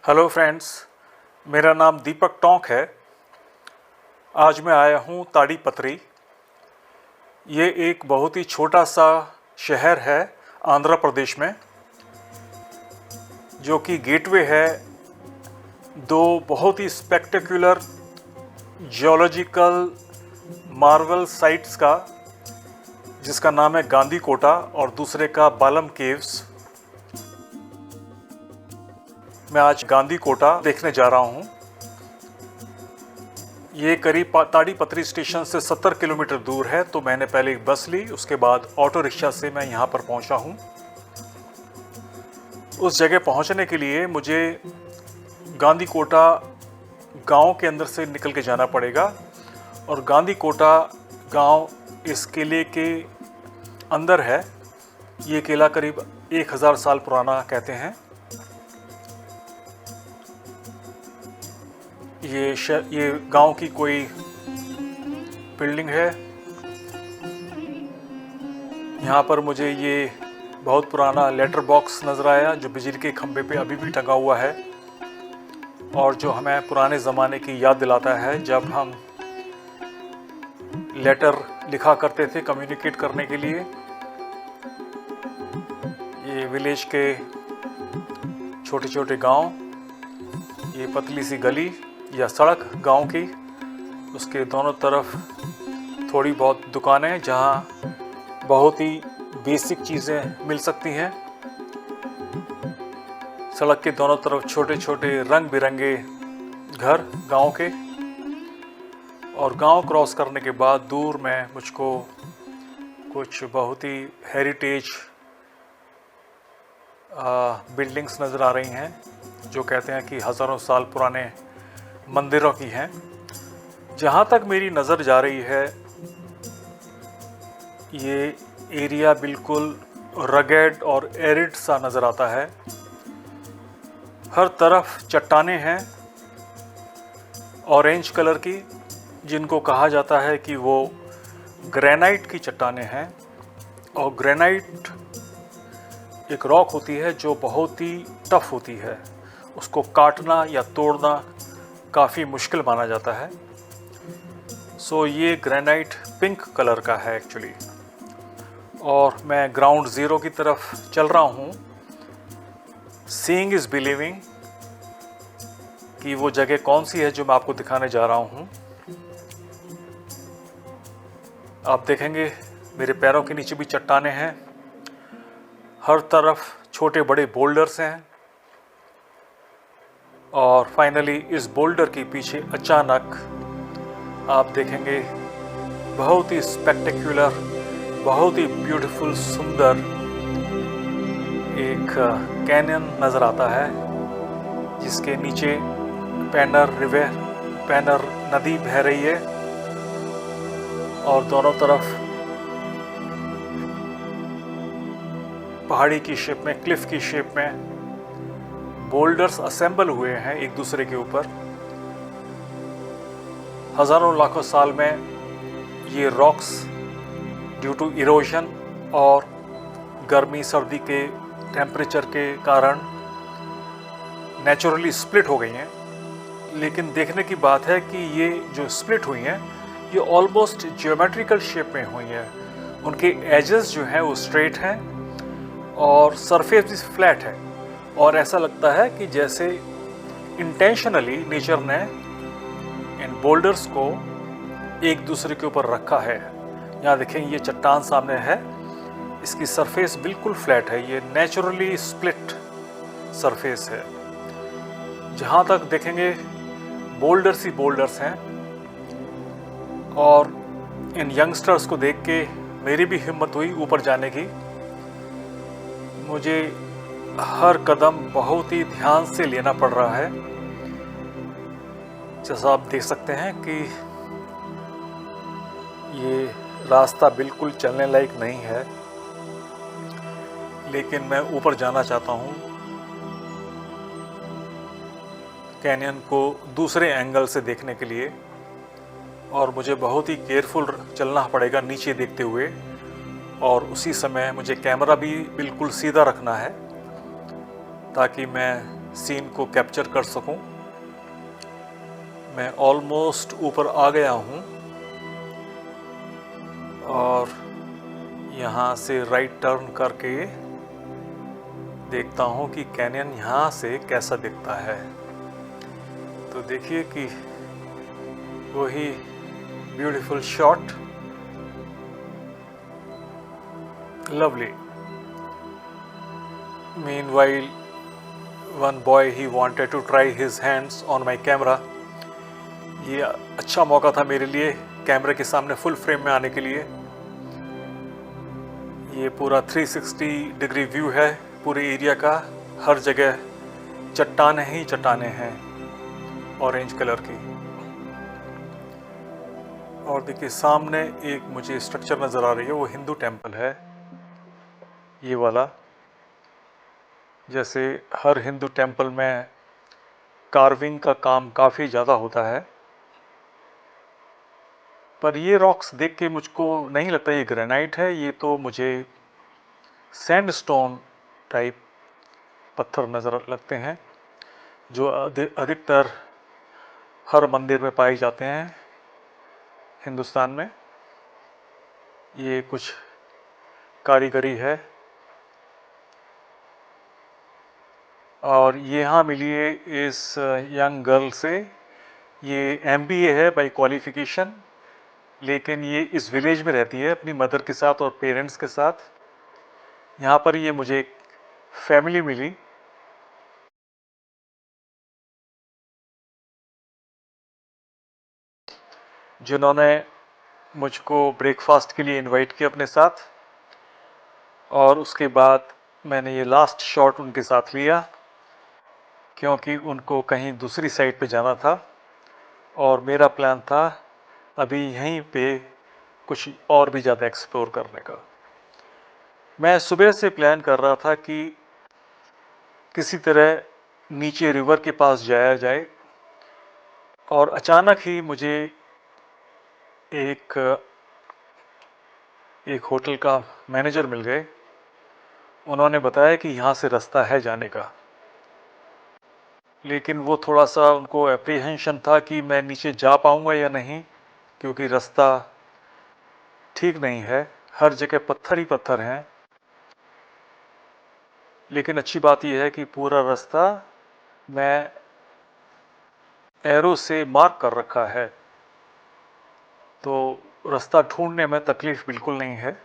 Hello friends, मेरा नाम दीपक टोंक है। आज मैं आया हूँ ताड़ीपत्री। ये एक बहुत ही छोटा सा शहर है आंध्र प्रदेश में, जो कि गेटवे है दो बहुत ही स्पेक्टेकुलर जियोलॉजिकल मार्वल साइट्स का, जिसका नाम है गांधी कोटा और दूसरे का बालम केव्स। मैं आज गांधी कोटा देखने जा रहा हूँ। ये करीब ताड़ीपत्री स्टेशन से 70 किलोमीटर दूर है, तो मैंने पहले एक बस ली, उसके बाद ऑटो रिक्शा से मैं यहाँ पर पहुँचा हूँ। उस जगह पहुँचने के लिए मुझे गांधी कोटा गांव के अंदर से निकल के जाना पड़ेगा, और गांधी कोटा गांव इस किले के अंदर है। ये किला करीब 1000 साल पुराना कहते हैं। ये गांव की कोई बिल्डिंग है। यहाँ पर मुझे ये बहुत पुराना लेटर बॉक्स नज़र आया, जो बिजली के खंभे पे अभी भी टंगा हुआ है, और जो हमें पुराने ज़माने की याद दिलाता है जब हम लेटर लिखा करते थे कम्युनिकेट करने के लिए। ये विलेज के छोटे छोटे गांव, ये पतली सी गली या सड़क गांव की, उसके दोनों तरफ थोड़ी बहुत दुकानें जहां बहुत ही बेसिक चीज़ें मिल सकती हैं। सड़क के दोनों तरफ छोटे छोटे रंग बिरंगे घर गांव के, और गांव क्रॉस करने के बाद दूर में मुझको कुछ बहुत ही हेरिटेज बिल्डिंग्स नज़र आ रही हैं, जो कहते हैं कि हज़ारों साल पुराने मंदिरों की हैं। जहाँ तक मेरी नज़र जा रही है, ये एरिया बिल्कुल रगेड और एरिड सा नज़र आता है। हर तरफ चट्टानें हैं ऑरेंज कलर की, जिनको कहा जाता है कि वो ग्रेनाइट की चट्टानें हैं। और ग्रेनाइट एक रॉक होती है जो बहुत ही टफ होती है, उसको काटना या तोड़ना काफ़ी मुश्किल माना जाता है। सो ये ग्रेनाइट पिंक कलर का है एक्चुअली। और मैं ग्राउंड ज़ीरो की तरफ चल रहा हूँ। सीइंग इज़ बिलीविंग कि वो जगह कौन सी है जो मैं आपको दिखाने जा रहा हूँ। आप देखेंगे मेरे पैरों के नीचे भी चट्टानें हैं, हर तरफ छोटे बड़े बोल्डर्स हैं, और फाइनली इस बोल्डर के पीछे अचानक आप देखेंगे बहुत ही स्पेक्टेक्युलर, बहुत ही ब्यूटीफुल, सुंदर एक कैनियन नज़र आता है, जिसके नीचे पैनर नदी बह रही है, और दोनों तरफ पहाड़ी की शेप में, क्लिफ की शेप में बोल्डर्स असेंबल हुए हैं एक दूसरे के ऊपर। हज़ारों लाखों साल में ये रॉक्स ड्यू टू इरोजन और गर्मी सर्दी के टेम्परेचर के कारण नेचुरली स्प्लिट हो गई हैं। लेकिन देखने की बात है कि ये जो स्प्लिट हुई हैं, ये ऑलमोस्ट ज्योमेट्रिकल शेप में हुई हैं। उनके एजेस जो हैं वो स्ट्रेट हैं, और सरफेस भी फ्लैट है, और ऐसा लगता है कि जैसे इंटेंशनली नेचर ने इन बोल्डर्स को एक दूसरे के ऊपर रखा है। यहाँ देखें, ये चट्टान सामने है, इसकी सरफेस बिल्कुल फ्लैट है, ये नेचुरली स्प्लिट सरफेस है। जहाँ तक देखेंगे बोल्डर्स ही बोल्डर्स हैं, और इन यंगस्टर्स को देख के मेरी भी हिम्मत हुई ऊपर जाने की। मुझे हर कदम बहुत ही ध्यान से लेना पड़ रहा है। जैसा आप देख सकते हैं कि ये रास्ता बिल्कुल चलने लायक नहीं है, लेकिन मैं ऊपर जाना चाहता हूँ कैनियन को दूसरे एंगल से देखने के लिए, और मुझे बहुत ही केयरफुल चलना पड़ेगा नीचे देखते हुए, और उसी समय मुझे कैमरा भी बिल्कुल सीधा रखना है ताकि मैं सीन को कैप्चर कर सकूं। मैं ऑलमोस्ट ऊपर आ गया हूं और यहाँ से राइट टर्न करके देखता हूँ कि कैनियन यहाँ से कैसा दिखता है। तो देखिए कि वही beautiful shot, lovely. Meanwhile, one boy he wanted to try his hands on my camera. ये अच्छा मौका था मेरे लिए कैमरे के सामने फुल फ्रेम में आने के लिए। ये पूरा 360 डिग्री व्यू है पूरे एरिया का, हर जगह चट्टानें ही चट्टानें हैं ऑरेंज कलर की। और देखिए सामने एक मुझे स्ट्रक्चर नज़र आ रही है, वो हिंदू टेम्पल है ये वाला। जैसे हर हिंदू टेम्पल में कार्विंग का काम काफ़ी ज़्यादा होता है, पर ये रॉक्स देख के मुझको नहीं लगता ये ग्रेनाइट है, ये तो मुझे सैंडस्टोन टाइप पत्थर नज़र लगते हैं जो अधिकतर हर मंदिर में पाए जाते हैं हिंदुस्तान में। ये कुछ कारीगरी है और यहाँ मिलिए इस यंग गर्ल से। ये MBA है बाय क्वालिफिकेशन, लेकिन ये इस विलेज में रहती है अपनी मदर के साथ और पेरेंट्स के साथ। यहाँ पर ये मुझे एक फैमिली मिली जिन्होंने मुझको ब्रेकफास्ट के लिए इनवाइट किया अपने साथ, और उसके बाद मैंने ये लास्ट शॉट उनके साथ लिया क्योंकि उनको कहीं दूसरी साइड पे जाना था और मेरा प्लान था अभी यहीं पे कुछ और भी ज़्यादा एक्सप्लोर करने का। मैं सुबह से प्लान कर रहा था कि किसी तरह नीचे रिवर के पास जाया जाए, और अचानक ही मुझे एक होटल का मैनेजर मिल गए। उन्होंने बताया कि यहाँ से रास्ता है जाने का, लेकिन वो थोड़ा सा उनको एप्रीहेंशन था कि मैं नीचे जा पाऊँगा या नहीं, क्योंकि रास्ता ठीक नहीं है, हर जगह पत्थर ही पत्थर हैं। लेकिन अच्छी बात यह है कि पूरा रास्ता मैं एरो से मार्क कर रखा है, तो रास्ता ढूंढने में तकलीफ बिल्कुल नहीं है।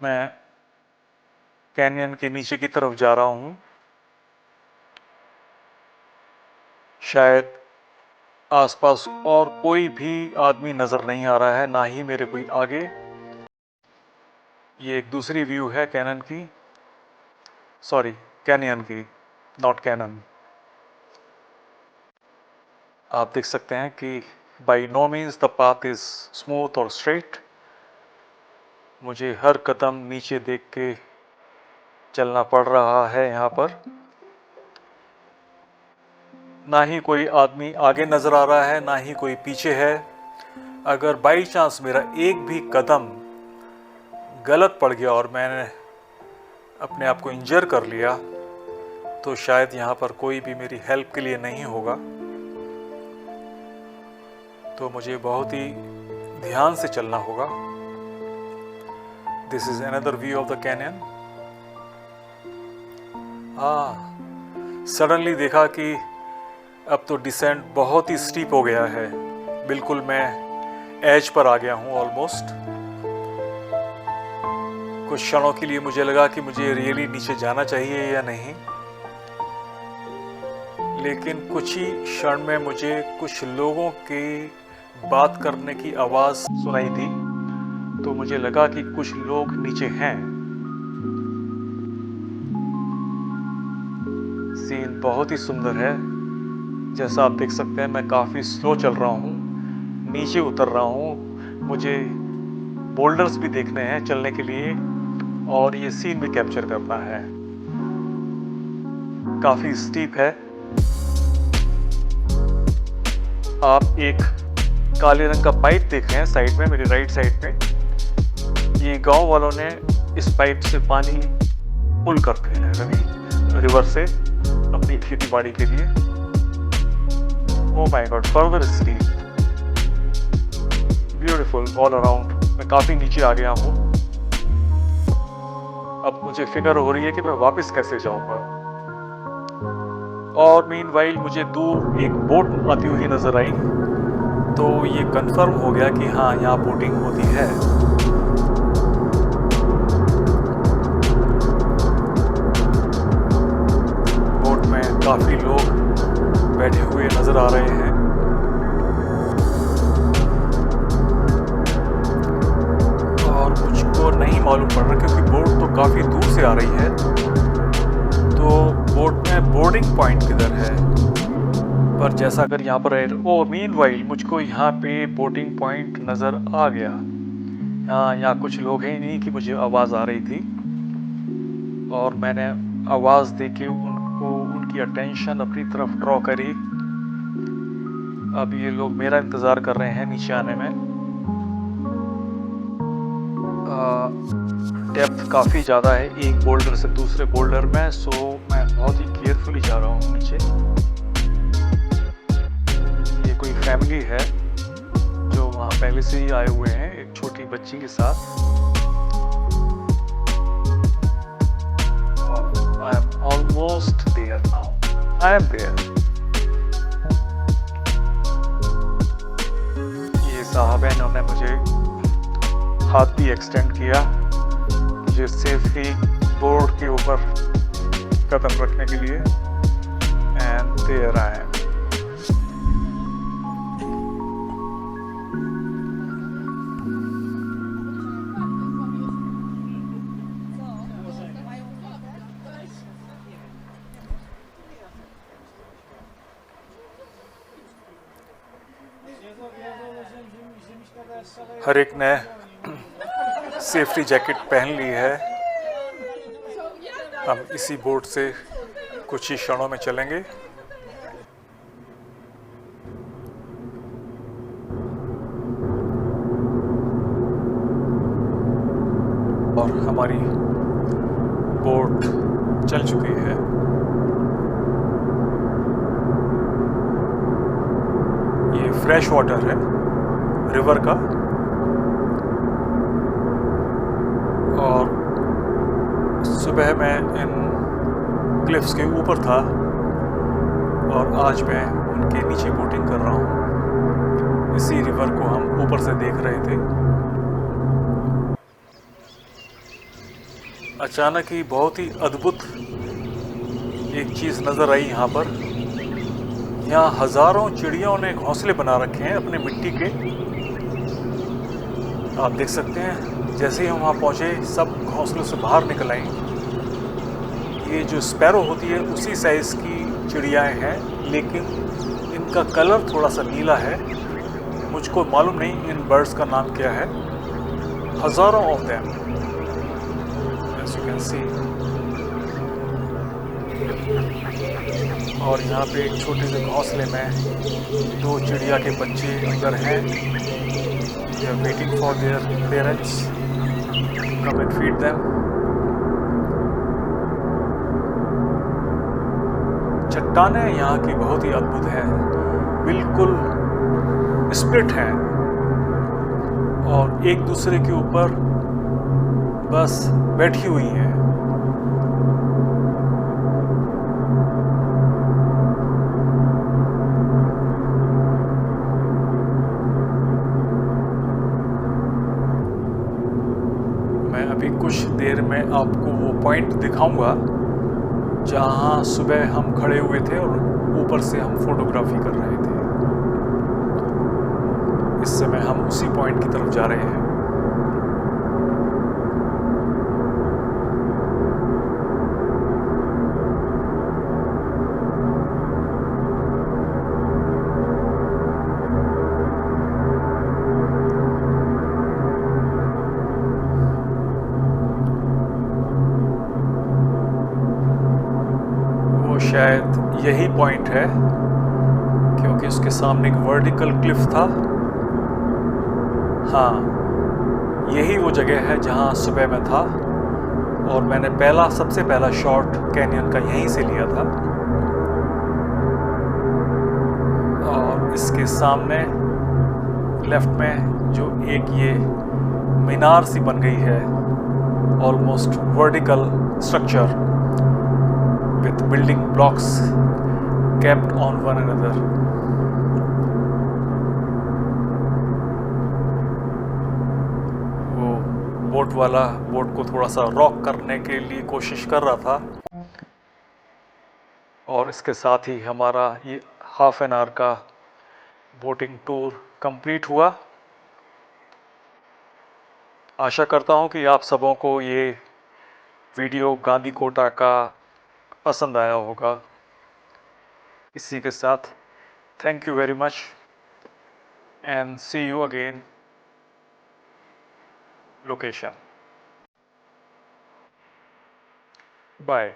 मैं कैनियन के नीचे की तरफ जा रहा हूँ। शायद आसपास और कोई भी आदमी नज़र नहीं आ रहा है, ना ही मेरे कोई आगे। ये एक दूसरी व्यू है कैनन की, सॉरी कैनियन की, नॉट कैनन। आप देख सकते हैं कि by no means the path is smooth और स्ट्रेट। मुझे हर कदम नीचे देख के चलना पड़ रहा है यहाँ पर। ना ही कोई आदमी आगे नज़र आ रहा है, ना ही कोई पीछे है। अगर बाई चांस मेरा एक भी कदम गलत पड़ गया और मैंने अपने आप को इंजर कर लिया, तो शायद यहाँ पर कोई भी मेरी हेल्प के लिए नहीं होगा। तो मुझे बहुत ही ध्यान से चलना होगा। This is another view of the canyon. Suddenly देखा कि अब तो डिसेंट बहुत ही स्टीप हो गया है, बिल्कुल मैं एज पर आ गया हूँ ऑलमोस्ट। कुछ क्षणों के लिए मुझे लगा कि मुझे रियली नीचे जाना चाहिए या नहीं, लेकिन कुछ ही क्षण में मुझे कुछ लोगों के बात करने की आवाज़ सुनाई दी, तो मुझे लगा कि कुछ लोग नीचे हैं। सीन बहुत ही सुंदर है। जैसा आप देख सकते हैं मैं काफ़ी स्लो चल रहा हूँ, नीचे उतर रहा हूँ। मुझे बोल्डर्स भी देखने हैं चलने के लिए, और ये सीन भी कैप्चर करना है। काफ़ी स्टीप है। आप एक काले रंग का पाइप देख रहे हैं साइड में, मेरी राइट साइड पे। ये गांव वालों ने इस पाइप से पानी पुल करते हैं रवि रिवर से अपनी खेती बाड़ी के लिए। Oh my God, further steep, beautiful all around. मैं काफ़ी नीचे आ गया हूँ। अब मुझे फिक्र हो रही है कि मैं वापस कैसे जाऊँगा। और मीनवाइल मुझे दूर एक बोट आती हुई नज़र आई, तो ये कंफर्म हो गया कि हाँ, यहाँ बोटिंग होती है। बोट में काफ़ी लोग बैठे हुए नज़र आ रहे हैं। और मुझको नहीं मालूम पड़ रहा क्योंकि बोट तो काफ़ी दूर से आ रही है, तो बोट में बोर्डिंग पॉइंट किधर है। पर जैसा अगर यहाँ पर है, ओ मीनवाइल मुझको यहाँ पे बोटिंग पॉइंट नज़र आ गया। हाँ, यहाँ कुछ लोग हैं नहीं कि मुझे आवाज़ आ रही थी, और मैंने आवाज़ दे के उनको उनकी अटेंशन अपनी तरफ ड्रॉ करी। अब ये लोग मेरा इंतज़ार कर रहे हैं नीचे आने में। डेप्थ काफ़ी ज़्यादा है एक बोल्डर से दूसरे बोल्डर में, सो मैं बहुत ही केयरफुली जा रहा हूँ नीचे। ये कोई फैमिली है जो वहाँ पहले से ही आए हुए हैं एक छोटी बच्ची के साथ। I am almost there now. I am there. ये साहब है, इन्होंने मुझे हाथ भी एक्सटेंड किया मुझे सेफली बोर्ड के ऊपर कदम रखने के लिए। And there I am. हर एक ने सेफ्टी जैकेट पहन ली है। हम इसी बोट से कुछ ही क्षणों में चलेंगे। और हमारी बोट चल चुकी है। ये फ्रेश वाटर है रिवर का, और सुबह मैं इन क्लिफ्स के ऊपर था और आज मैं उनके नीचे बोटिंग कर रहा हूँ। इसी रिवर को हम ऊपर से देख रहे थे। अचानक ही बहुत ही अद्भुत एक चीज़ नज़र आई यहाँ पर। यहाँ हज़ारों चिड़ियों ने घोंसले बना रखे हैं अपने मिट्टी के। आप देख सकते हैं जैसे ही हम वहाँ पहुँचे सब घोंसलों से बाहर निकल आई। ये जो स्पैरो होती है उसी साइज़ की चिड़ियाएँ हैं, लेकिन इनका कलर थोड़ा सा नीला है। मुझको मालूम नहीं इन बर्ड्स का नाम क्या है। हज़ारों of them, as you can see. और यहाँ पे एक छोटे से घोंसले में दो चिड़िया के बच्चे अंदर हैं। They are waiting for their parents to come and feed them. चट्टानें यहाँ की बहुत ही अद्भुत हैं, बिल्कुल स्प्लिट हैं और एक दूसरे के ऊपर बस बैठी हुई हैं। अभी कुछ देर में आपको वो पॉइंट दिखाऊंगा जहाँ सुबह हम खड़े हुए थे और ऊपर से हम फोटोग्राफी कर रहे थे। इस समय हम उसी पॉइंट की तरफ जा रहे हैं। शायद यही पॉइंट है क्योंकि उसके सामने एक वर्टिकल क्लिफ था। हाँ, यही वो जगह है जहाँ सुबह मैं था और मैंने सबसे पहला शॉट कैनियन का यहीं से लिया था। और इसके सामने लेफ्ट में जो एक ये मीनार सी बन गई है, almost vertical structure with building blocks kept on one another. वो बोट वाला बोट को थोड़ा सा रॉक करने के लिए कोशिश कर रहा था। और इसके साथ ही हमारा ये हाफ एन आवर का बोटिंग टूर कंप्लीट हुआ। आशा करता हूँ कि आप सबों को ये वीडियो गांदीकोटा का पसंद आया होगा। इसी के साथ thank you very much and see you again location. Bye.